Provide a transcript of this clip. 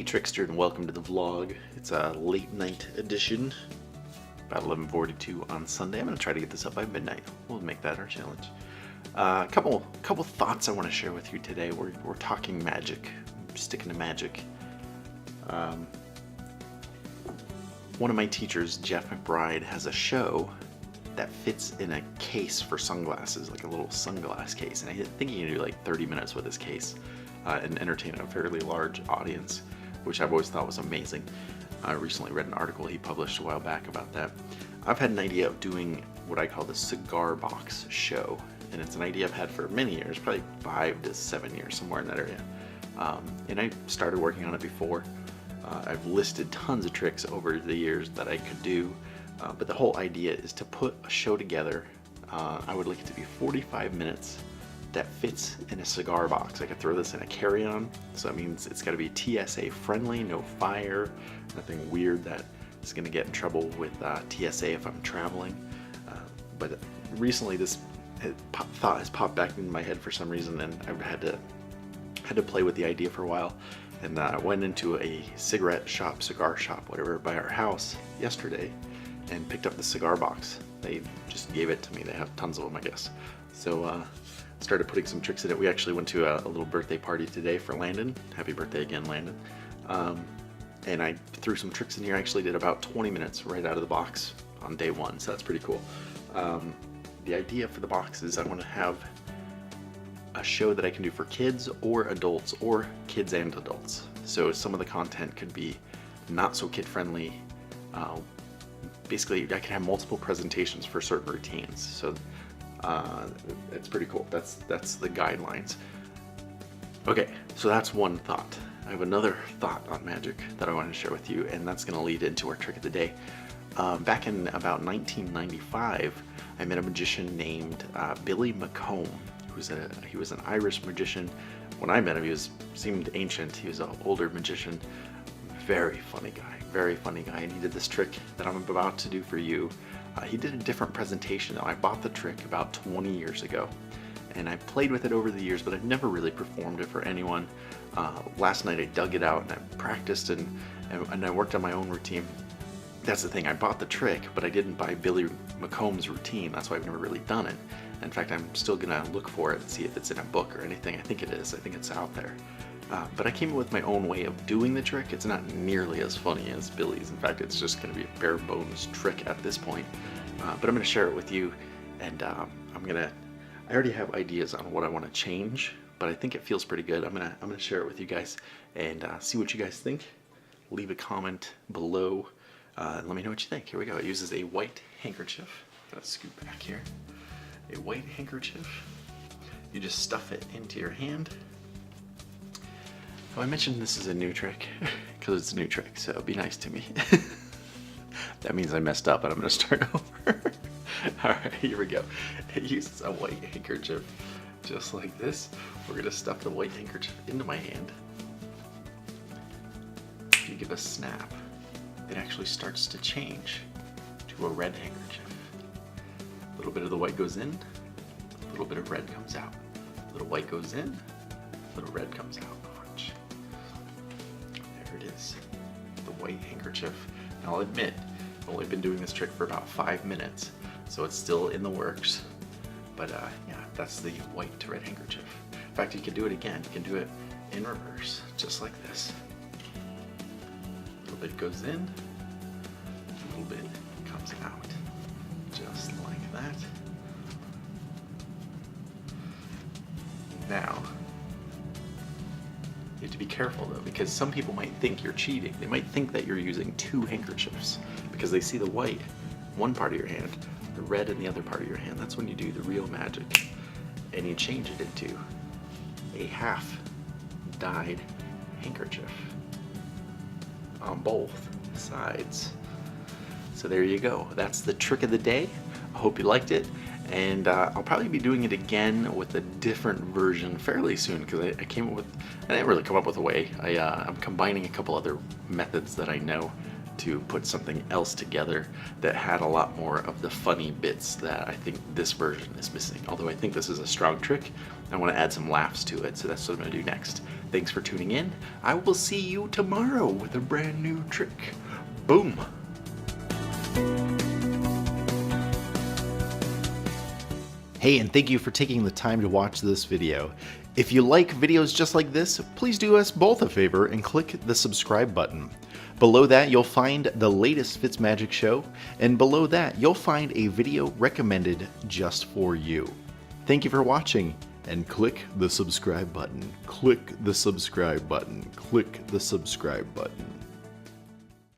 Trickster, and welcome to the vlog. It's a late night edition, about 11:42 on Sunday. I'm going to try to get this up by midnight. We'll make that our challenge. A couple thoughts I want to share with you today. We're talking magic, sticking to magic. One of my teachers, Jeff McBride, has a show that fits in a case for sunglasses, like a little sunglass case, and I think he can do like 30 minutes with this case and entertain a fairly large audience, which I've always thought was amazing. I recently read an article he published a while back about that. I've had an idea of doing what I call the cigar box show, and it's an idea I've had for many years, probably 5 to 7 years, somewhere in that area. And I started working on it before. I've listed tons of tricks over the years that I could do, but the whole idea is to put a show together. I would like it to be 45 minutes that fits in a cigar box. I could throw this in a carry-on, so that means it's got to be TSA friendly, no fire, nothing weird that is going to get in trouble with TSA if I'm traveling. But recently this thought has popped back into my head for some reason, and I've had to play with the idea for a while. And I went into a cigar shop, whatever, by our house yesterday and picked up the cigar box. They just gave it to me. They have tons of them, I guess. So started putting some tricks in it. We actually went to a little birthday party today for Landon. Happy birthday again, Landon. And I threw some tricks in here. I actually did about 20 minutes right out of the box on day one, so that's pretty cool. The idea for the box is I want to have a show that I can do for kids or adults, or kids and adults. So some of the content could be not so kid friendly. Basically, I can have multiple presentations for certain routines. So it's pretty cool. That's the guidelines. Okay, so that's one thought. I have another thought on magic that I wanted to share with you, and that's going to lead into our trick of the day. Back in about 1995, I met a magician named Billy McComb. He was an Irish magician. When I met him, he seemed ancient. He was an older magician. Very funny guy, and he did this trick that I'm about to do for you. He did a different presentation. I bought the trick about 20 years ago, and I played with it over the years, but I've never really performed it for anyone. Last night I dug it out and I practiced and I worked on my own routine. That's the thing, I bought the trick, but I didn't buy Billy McComb's routine. That's why I've never really done it. In fact, I'm still gonna look for it and see if it's in a book or anything. I think it is. I think it's out there. But I came up with my own way of doing the trick. It's not nearly as funny as Billy's. In fact, it's just going to be a bare bones trick at this point. But I'm going to share it with you, and I already have ideas on what I want to change, but I think it feels pretty good. I'm gonna share it with you guys and see what you guys think. Leave a comment below. Let me know what you think. Here we go. It uses a white handkerchief. Gotta scoot back here. A white handkerchief. You just stuff it into your hand. Oh, I mentioned this is a new trick because it's a new trick, so be nice to me. That means I messed up and I'm going to start over. Alright, here we go. It uses a white handkerchief just like this. We're going to stuff the white handkerchief into my hand. If you give a snap, it actually starts to change to a red handkerchief. A little bit of the white goes in, a little bit of red comes out. A little white goes in, a little red comes out. There it is, the white handkerchief. And I'll admit, I've only been doing this trick for about 5 minutes, so it's still in the works. But yeah, that's the white to red handkerchief. In fact, you can do it again. You can do it in reverse, just like this. A little bit goes in, a little bit comes out, just like that. Now, you have to be careful though, because some people might think you're cheating. They might think that you're using 2 handkerchiefs because they see the white, one part of your hand, the red in the other part of your hand. That's when you do the real magic, and you change it into a half dyed handkerchief on both sides. So there you go. That's the trick of the day. I hope you liked it. And I'll probably be doing it again with a different version fairly soon, because I came up with, I didn't really come up with a way. I'm combining a couple other methods that I know to put something else together that had a lot more of the funny bits that I think this version is missing. Although I think this is a strong trick, I want to add some laughs to it, so that's what I'm going to do next. Thanks for tuning in. I will see you tomorrow with a brand new trick. Boom! Hey, and thank you for taking the time to watch this video. If you like videos just like this, please do us both a favor and click the subscribe button. Below that, you'll find the latest FitzMagic show, and below that, you'll find a video recommended just for you. Thank you for watching, and click the subscribe button. Click the subscribe button. Click the subscribe button.